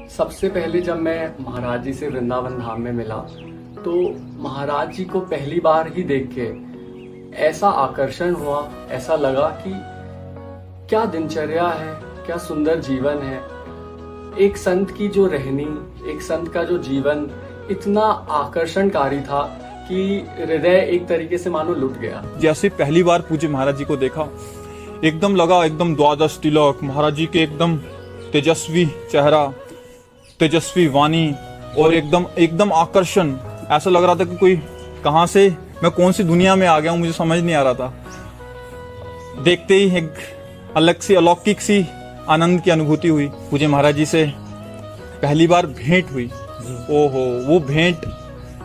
सबसे पहले जब मैं महाराज जी से वृंदावन धाम में मिला तो महाराज जी को पहली बार ही देख के ऐसा आकर्षण हुआ, ऐसा लगा कि क्या दिनचर्या है, क्या सुंदर जीवन है। एक संत की जो रहनी, एक संत का जो जीवन इतना आकर्षणकारी था कि हृदय एक तरीके से मानो लुट गया। जैसे पहली बार पूज्य महाराज जी को देखा, एकदम लगा एकदम द्वादश तिलक, महाराज जी के एकदम तेजस्वी चेहरा, तेजस्वी वाणी और एकदम आकर्षण। ऐसा लग रहा था कि कोई कहां से, मैं कौन सी दुनिया में आ गया हूं, मुझे समझ नहीं आ रहा था। देखते ही एक अलग सी अलौकिक सी आनंद की अनुभूति हुई। पूज्य महाराज जी से पहली बार भेंट हुई। ओहो, वो भेंट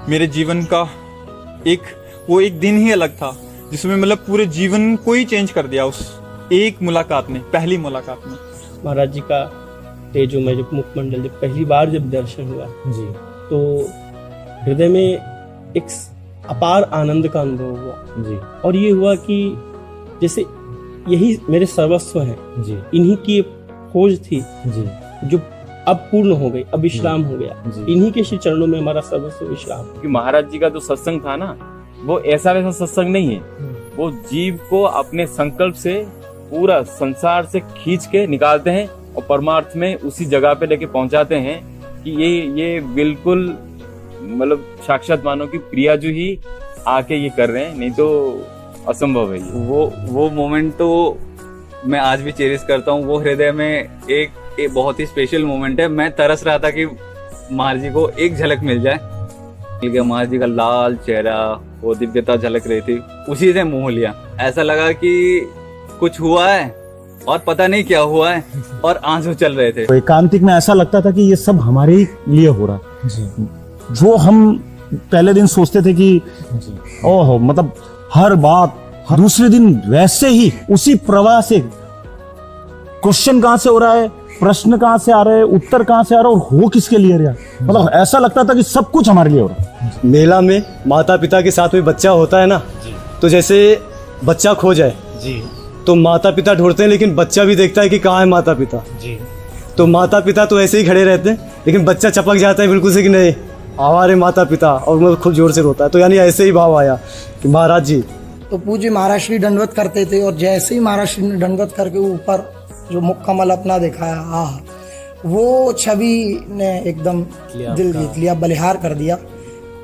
मेरे जीवन का एक दिन ही अलग था, जिसमें मतलब पूरे जीवन को ही चेंज कर दिया उस एक मुलाकात ने, पहली मुलाकात में। महाराज जी का तेजो में जब मुखमंडल जब पहली बार जब दर्शन हुआ जी, तो हृदय में एक अपार आनंद का अनुभव हुआ जी। और ये हुआ कि जैसे यही मेरे सर्वस्व हैं जी, इन्हीं की खोज थी जी, जो अब पूर्ण हो गई, अब विश्राम हो गया। इन्हीं के श्री चरणों में हमारा सर्वस्व विश्राम। कि महाराज जी का जो सत्संग था ना, वो ऐसा वैसा सत्संग नहीं है। वो जीव को अपने संकल्प से पूरा संसार से खींच के निकालते हैं और परमार्थ में उसी जगह पे लेके पहुंचाते हैं कि ये बिल्कुल मतलब साक्षात मानो कि प्रिया जी ही आके ये कर रहे हैं, नहीं तो असंभव है ये। वो मोमेंट तो मैं आज भी चेरिश करता हूँ। वो हृदय में एक बहुत ही स्पेशल मोमेंट है। मैं तरस रहा था कि महाराज जी को एक झलक मिल जाए। महाराज जी का लाल चेहरा, वो दिव्यता झलक रही थी, उसी से मोह लिया। ऐसा लगा कि कुछ हुआ है और पता नहीं क्या हुआ है, और आंसू चल रहे थे। एकांतिक में ऐसा लगता था कि ये सब हमारे ही लिए हो रहा है। जो हम पहले दिन सोचते थे कि ओहो, मतलब हर बात दूसरे दिन वैसे ही उसी प्रवाह से, क्वेश्चन कहां से हो रहा है, प्रश्न कहां से आ रहे हैं, उत्तर कहां से आ रहा है, और हो किसके लिए रहा। मतलब ऐसा लगता था कि सब कुछ हमारे लिए हो रहा है। मेला में माता पिता के साथ में बच्चा होता है ना, तो जैसे बच्चा खो जाए जी, तो माता पिता ढूंढते हैं, लेकिन बच्चा भी देखता है कि कहाँ है माता पिता जी। तो माता पिता तो ऐसे ही खड़े रहते हैं, लेकिन बच्चा चपक जाता है बिल्कुल से कि नहीं, हमारे माता पिता, और वो खूब जोर से रोता है। तो यानी ऐसे ही भाव आया कि महाराज जी तो पूज्य महाराज श्री दंडवत करते थे, और जैसे ही महाराज श्री ने दंडवत करके ऊपर जो मुख कमल अपना दिखाया, वो छवि ने एकदम दिल जीत लिया, बलिहार कर दिया।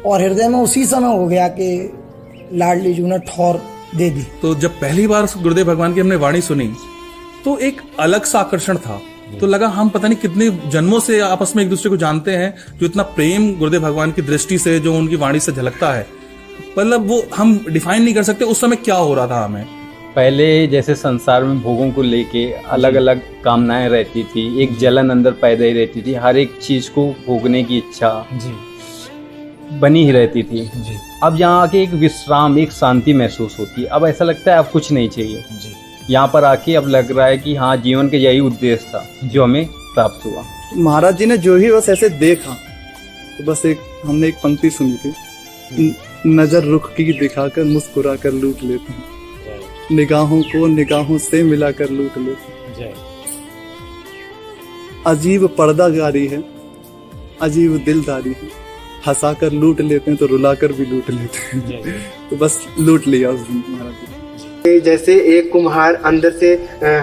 और हृदय में उसी समय हो गया कि लाडली जी ने ठौर दे दी। तो जब पहली बार गुरुदेव भगवान की हमने वाणी सुनी तो एक अलग सा आकर्षण था। तो लगा हम पता नहीं कितने जन्मों से आपस में एक दूसरे को जानते हैं, जो इतना प्रेम गुरुदेव भगवान की दृष्टि से, जो उनकी वाणी से झलकता है, मतलब वो हम डिफाइन नहीं कर सकते उस समय क्या हो रहा था हमें। पहले जैसे संसार में भोगों को लेके अलग अलग कामनाएं रहती थी, एक जलन अंदर पैदा ही रहती थी, हर एक चीज को भोगने की इच्छा जी बनी ही रहती थी जी। अब यहाँ आके एक विश्राम, एक शांति महसूस होती है। अब ऐसा लगता है अब कुछ नहीं चाहिए जी। यहाँ पर आके अब लग रहा है कि हाँ, जीवन का यही उद्देश्य था जो हमें प्राप्त हुआ। महाराज जी ने जो ही बस ऐसे देखा, तो बस हमने एक पंक्ति सुनी थी, नजर रुख की दिखाकर मुस्कुरा कर लूट लेते हैं, निगाहों को निगाहों से मिलाकर लूट लेते हैं। अजीब पर्दागारी है, अजीब दिलदारी है, हंसाकर लूट लेते हैं तो रुलाकर भी लूट लेते हैं। तो बस लूट लिया उस दिन महाराज जी। जैसे एक कुम्हार अंदर से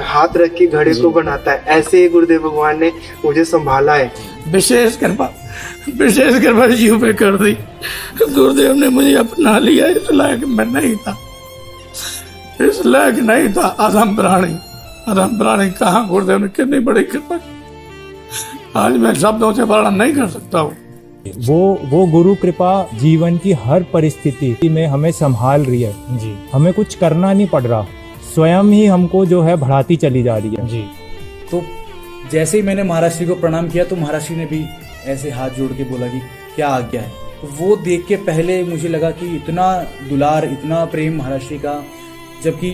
हाथ रख के घड़े को बनाता है, ऐसे ही गुरुदेव भगवान ने मुझे संभाला है। विशेष कृपा जीव पे कर दी। गुरुदेव ने मुझे अपना लिया, इस लायक मैं नहीं था, इस लायक नहीं था। अधम प्राणी कहाँ, गुरुदेव ने कितनी बड़ी कृपा, आज मैं शब्दों से वर्णन नहीं कर सकता हूँ। वो गुरु कृपा जीवन की हर परिस्थिति में हमें संभाल रही है जी। हमें कुछ करना नहीं पड़ रहा, स्वयं ही हमको जो है बढ़ाती चली जा रही है जी। तो जैसे ही मैंने महाराज श्री को प्रणाम किया, तो महाराज श्री ने भी ऐसे हाथ जोड़ के बोला कि क्या आज्ञा है। तो वो देख के पहले मुझे लगा कि इतना दुलार, इतना प्रेम महाराज श्री का, जबकि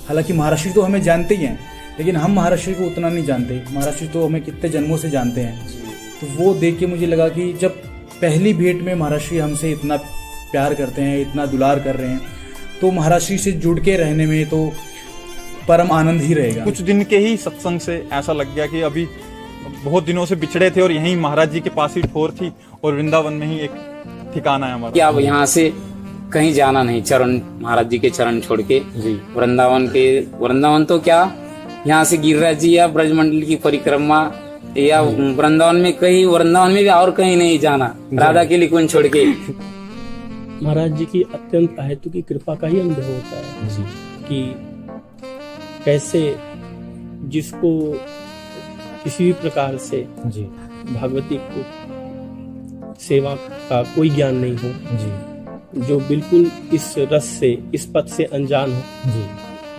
हालांकि महाराज श्री तो हमें जानते ही हैं, लेकिन हम महाराज श्री को उतना नहीं जानते। महाराज श्री तो हमें कितने जन्मों से जानते हैं। तो वो देख के मुझे लगा कि जब पहली भेंट में महाराज श्री हमसे इतना प्यार करते हैं, इतना दुलार कर रहे हैं, तो महाराज श्री से जुड़ के रहने में तो परम आनंद ही रहेगा। कुछ दिन के ही सत्संग से ऐसा लग गया कि अभी बहुत दिनों से बिछड़े थे और यहीं महाराज जी के पास ही ठोर थी और वृंदावन में ही एक ठिकाना है हमारा। कि अब यहाँ से कहीं जाना नहीं, चरण महाराज जी के चरण छोड़ के वृंदावन तो क्या, यहाँ से गिरिराज जी या ब्रजमंडल की परिक्रमा या वृंदावन में कहीं, वृंदावन में भी और कहीं नहीं जाना, राधा के लिए छोड़ के। महाराज जी की अत्यंत अहेतु की कृपा का ही अनुभव होता है कि कैसे जिसको किसी भी प्रकार से भगवती को सेवा का कोई ज्ञान नहीं हो, जो बिल्कुल इस रस से, इस पथ से अनजान हो,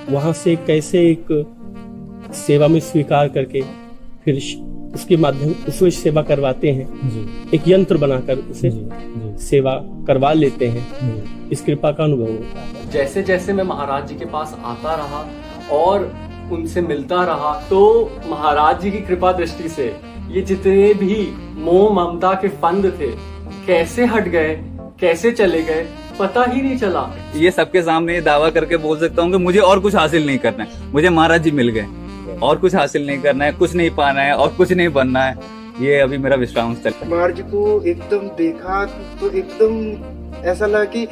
वहां से कैसे एक सेवा में स्वीकार करके फिर उसके माध्यम उसमें सेवा करवाते हैं, एक यंत्र बनाकर उसे सेवा करवा लेते हैं। इस कृपा का अनुभव होता है। जैसे जैसे मैं महाराज जी के पास आता रहा और उनसे मिलता रहा, तो महाराज जी की कृपा दृष्टि से ये जितने भी मोह ममता के फंद थे कैसे हट गए, कैसे चले गए, पता ही नहीं चला। ये सबके सामने दावा करके बोल सकता हूँ कि मुझे और कुछ हासिल नहीं करना है, मुझे महाराज जी मिल गए, और कुछ हासिल नहीं करना है, कुछ नहीं पाना है और कुछ नहीं बनना है। ये अभी मेरा विश्राम स्थल है। महाराज जी को एकदम देखा तो एकदम ऐसा लगा कि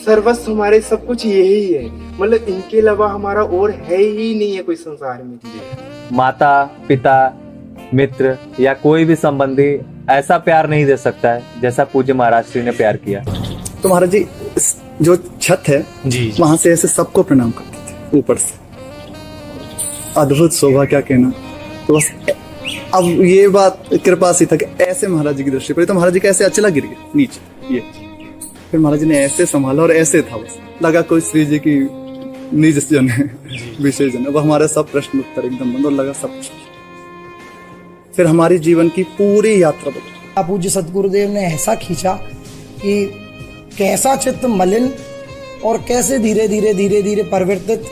सर्वस्व हमारे सब कुछ यही है, मतलब इनके अलावा हमारा और है ही नहीं है कोई संसार में। माता पिता मित्र या कोई भी संबंधी ऐसा प्यार नहीं दे सकता है जैसा पूज्य महाराज श्री ने प्यार किया। तो महाराज जी जो छत है वहां से ऐसे सबको प्रणाम करते थे ऊपर से, अद्भुत शोभा, क्या कहना। तो बस अब ये बात कृपा सी था कि ऐसे महाराज जी की दृष्टि पड़ी तो महाराज जी का ऐसे अचला गिर गया नीचे, ये फिर महाराज जी ने ऐसे संभाला और ऐसे था, बस लगा कोई श्री जी की निज जन है, विशेष जन है। अब हमारे सब प्रश्न उत्तर एकदम बंद और लगा सब। फिर हमारी जीवन की पूरी यात्रा बदली। पूज्य सतगुरुदेव ने ऐसा खींचा कि कैसा चित्त मलिन और कैसे धीरे धीरे धीरे धीरे परिवर्तित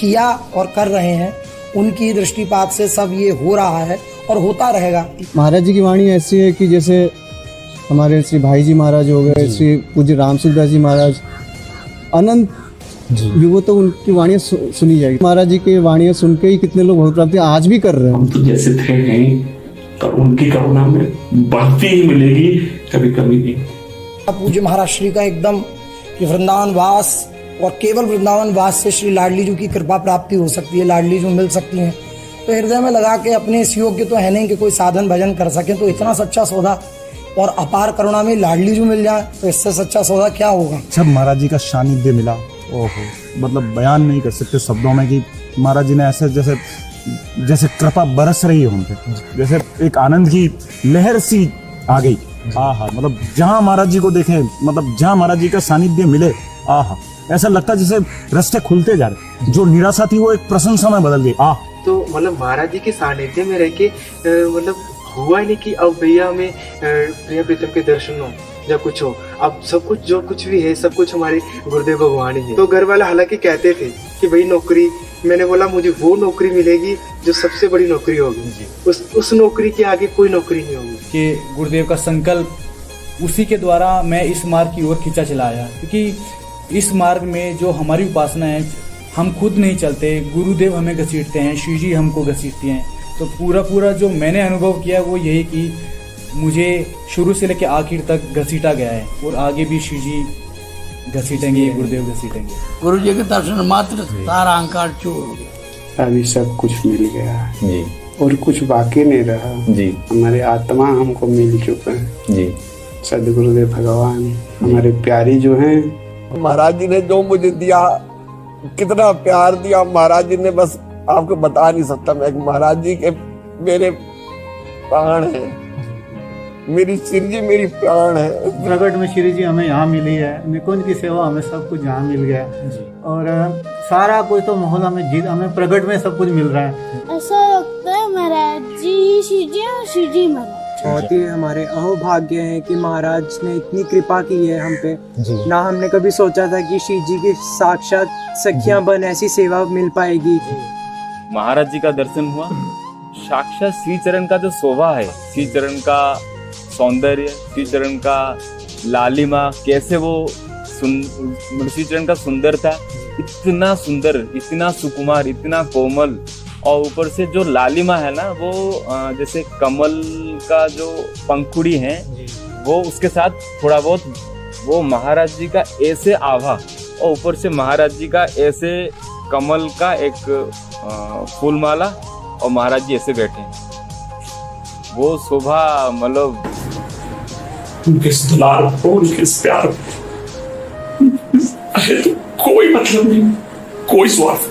किया और कर रहे हैं, उनकी दृष्टिपात से सब ये हो रहा है और होता रहेगा। महाराज जी की वाणी ऐसी है कि जैसे हमारे श्री भाई जी महाराज हो गए, श्री पूज्य राम सुखदास जी महाराज, अनंत युगों तो उनकी वाणियाँ सुनी जाएगी। महाराज जी की वाणियाँ सुन के ही कितने लोग भगवत प्राप्ति आज भी कर रहे हैं। तो जैसे थे नहीं तो उनकी करुणा में बढ़ती ही मिलेगी, कभी कभी नहीं। पूज्य महाराज श्री का एकदम कि वृंदावन वास और केवल वृंदावन वास से श्री लाडली जी की कृपा प्राप्ति हो सकती है, लाडली जी मिल सकती हैं। तो हृदय में लगा के अपने इस योग्य तो है नहीं कि कोई साधन भजन कर सके, तो इतना सच्चा सौदा और अपार करुणा में लाडली जी मिल जाए तो इससे सच्चा सौदा क्या होगा। जब महाराज जी का सानिध्य मिला, ओहो, मतलब बयान नहीं कर सकते शब्दों में कि महाराज जी ने ऐसे जैसे जैसे कृपा बरस रही है उन पे, जैसे एक आनंद की लहर सी आ गई। आहा, मतलब जहाँ महाराज जी को देखें, मतलब जहाँ महाराज जी का सानिध्य मिले, आहा, ऐसा लगता जैसे रास्ते खुलते जा रहे, जो निराशा थी वो एक प्रशंसा में बदल गई। तो मतलब महाराज जी के सानिध्य में रह के मतलब हुआ नहीं कि अब भैया में प्रिय प्रीतम के दर्शन हो या कुछ हो, अब सब कुछ जो कुछ भी है सब कुछ हमारे गुरुदेव भगवान ही है। तो घर वाले हालांकि कहते थे कि भाई नौकरी, मैंने बोला मुझे वो नौकरी मिलेगी जो सबसे बड़ी नौकरी होगी, उस नौकरी के आगे कोई नौकरी नहीं होगी। कि गुरुदेव का संकल्प उसी के द्वारा मैं इस मार्ग की ओर खींचा चला आया, क्योंकि इस मार्ग में जो हमारी उपासना है हम खुद नहीं चलते, गुरुदेव हमें घसीटते हैं, शिव जी हमको घसीटती हैं। तो पूरा जो मैंने अनुभव किया वो यही कि मुझे शुरू से लेकर आखिर तक घसीटा गया है और आगे भी शिव जी घसीटेंगे, गुरुदेव घसीटेंगे। गुरु जी के दर्शन मात्र सारा अहंकार चूर हो गया। अभी सब कुछ मिल गया जी, और कुछ बाकी नहीं रहा जी। हमारे आत्मा हमको मिल चुका है जी। सदगुरुदेव भगवान हमारे प्यारी जो हैं। महाराज जी ने जो मुझे दिया, कितना प्यार दिया महाराज जी ने, बस आपको बता नहीं सकता मैं। महाराज जी के मेरे प्राण है, मेरी श्री जी मेरी प्राण है। प्रकट में श्री जी हमें यहाँ मिली है, निकुंज की सेवा हमें सब कुछ यहाँ मिल गया और सारा कुछ तो माहौल हमें प्रकट में सब कुछ मिल रहा है। ऐसा लगता है महाराज जी श्री जी और श्री जी महाराज। बहुत ही हमारे अहोभाग्य है कि महाराज ने इतनी कृपा की है हम पे। ना हमने कभी सोचा था कि श्री जी की साक्षात सखियां बन ऐसी सेवा मिल पाएगी। महाराज जी का दर्शन हुआ, साक्षात श्री चरण का जो शोभा है, श्री चरण का सौंदर्य, श्री चरण का लालिमा, कैसे वो श्री चरण का सुंदरता, इतना सुंदर, इतना सुकुमार, इतना कोमल और ऊपर से जो लालिमा है ना वो जैसे कमल का जो पंखुड़ी है वो उसके साथ थोड़ा बहुत वो महाराज जी का ऐसे आभा और ऊपर से महाराज जी का ऐसे कमल का एक फूलमाला और महाराज जी ऐसे बैठे हैं। वो शोभा मतलब किस दुलार को किस प्यार कोई मतलब नहीं, कोई स्वार्थ,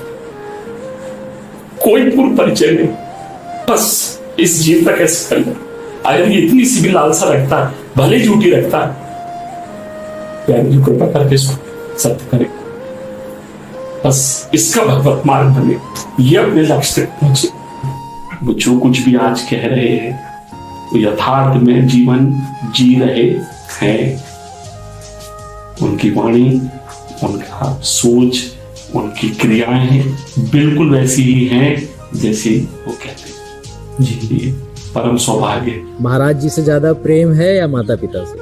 कोई पूर्व परिचय नहीं, बस इस जीव तक कैसे करना। अगर ये इतनी सी भी लालसा रखता है, भले झूठी रखता है, प्यार की कृपा करके सत्य करे, बस इसका भगवत मार्ग बने, ये अपने लक्ष्य तक पहुंचे। वो जो कुछ भी आज कह रहे हैं वो यथार्थ में जीवन जी रहे हैं। उनकी वाणी, उनका सोच, उनकी क्रियाएं बिल्कुल वैसी ही हैं जैसी वो कहते हैं। जी ये परम सौभाग्य। महाराज जी से ज्यादा प्रेम है या माता पिता से?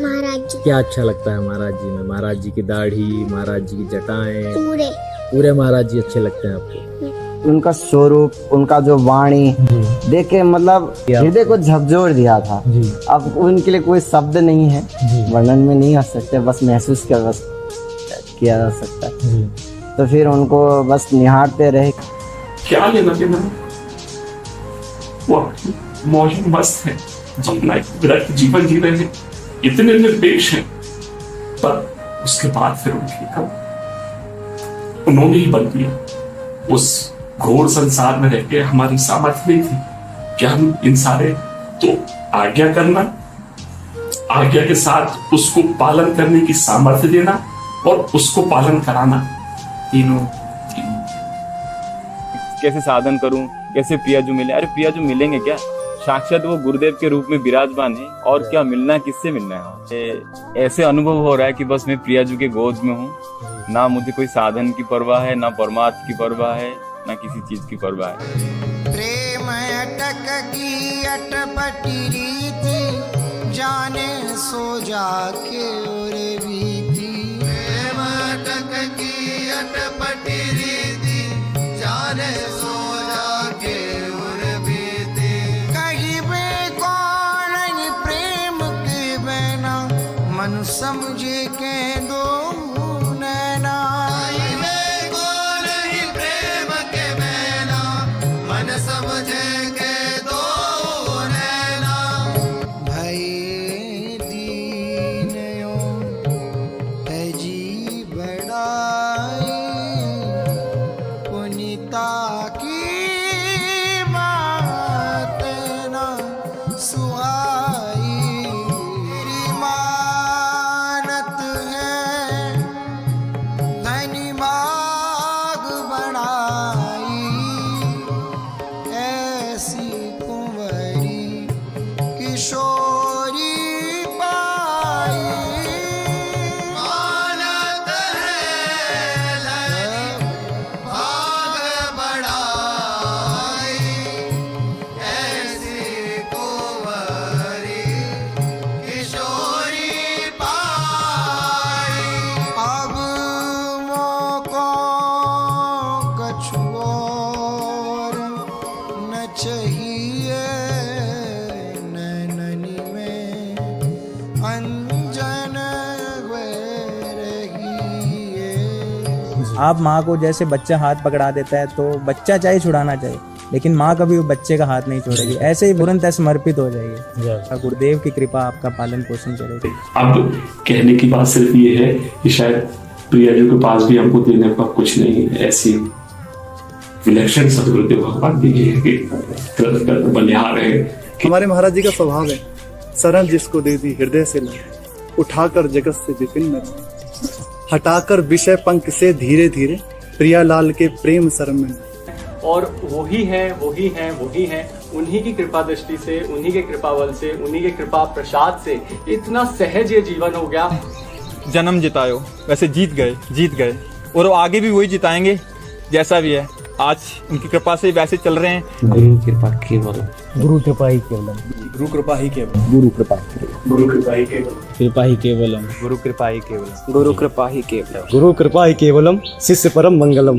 महाराज जी। क्या अच्छा लगता है महाराज जी में? महाराज जी की दाढ़ी, महाराज जी की जटाएं, पूरे पूरे महाराज जी अच्छे लगते हैं आपको? उनका स्वरूप, उनका जो वाणी देख के मतलब हृदय को झकझोर दिया था। अब उनके लिए कोई शब्द नहीं है, वर्णन में नहीं आ सकते, बस महसूस किया जा सकता है। तो फिर उनको बस निहारते रहे। क्या लेना देना, वो मौज मस्त है, अपना एक विरक्त जीवन जी रहे हैं, इतने निर्देश हैं, पर उसके बाद फिर उन्होंने ही बन दिया। उस घोर संसार में रहकर हमारी सामर्थ्य नहीं थी कि हम इन सारे तो आज्ञा करना, आज्ञा के साथ उसको पालन करने की सामर्थ्य देना और उसको पालन कराना, तीनों। कैसे साधन करूं, कैसे प्रियाजू मिले? अरे प्रियाजू मिलेंगे क्या? साक्षात वो गुरुदेव के रूप में विराजमान है, और क्या मिलना, किससे मिलना है? ऐसे अनुभव हो रहा है कि बस मैं प्रियाजू के गोद में हूँ। ना मुझे कोई साधन की परवाह है, ना परमार्थ की परवाह है, ना किसी चीज की परवाह है। प्रेम अटक की अटपटी रीति, जाने सो जाके और बीती। प्रेम अटक की अटपटी रीति, जाने सो जाके और बीती। कहीं बे कौन प्रेम के बहना, मन समझे के दो नैना। समझे के दो नैना, भई दीनयो है जी बड़ाई, पुनीता की बात ना सुहाई। तेरी मानत है धनी माग बढ़ाई, ऐसी कुंवरी किशोरी पाई। मानत है भाग बढ़ाई, ऐसी कुंवरी किशोरी पाई। अब मोको कछुओर न चाहिए, नैननी में अंजन रही है। आप माँ को जैसे बच्चा हाथ पकड़ा देता है तो बच्चा चाहे छुड़ाना चाहिए, लेकिन माँ कभी वो बच्चे का हाथ नहीं छोड़ेगी, ऐसे ही तुरंत समर्पित हो जाएगी। गुरुदेव की कृपा आपका पालन पोषण करेगी। अब कहने की बात सिर्फ ये है कि शायद प्रियाजू के पास भी हमको देने का कुछ नहीं है, ऐसी विलक्षण सदगुरुदेव भगवान की बलिहार है। हमारे महाराज जी का स्वभाव है, शरण जिसको दे दी हृदय से ला, उठाकर जगत से विपिन, हटाकर विषय पंख से धीरे धीरे, प्रियालाल के प्रेम शरण में। और वही है, वही है, वही है। उन्हीं की कृपा दृष्टि से, उन्हीं के कृपा बल से, उन्हीं के कृपा प्रसाद से इतना सहज ये जीवन हो गया। जन्म जितायो, वैसे जीत गए और वो आगे भी वही जिताएंगे जैसा भी है। आज उनकी कृपा से वैसे चल रहे हैं। गुरु कृपा केवल, गुरु कृपा ही केवलम, गुरु कृपा ही केवल, गुरु कृपा, गुरु कृपा ही केवल, कृपा ही केवलम, गुरु कृपा ही केवलम, गुरु कृपा ही केवलम, गुरु कृपा ही केवलम, शिष्य परम मंगलम।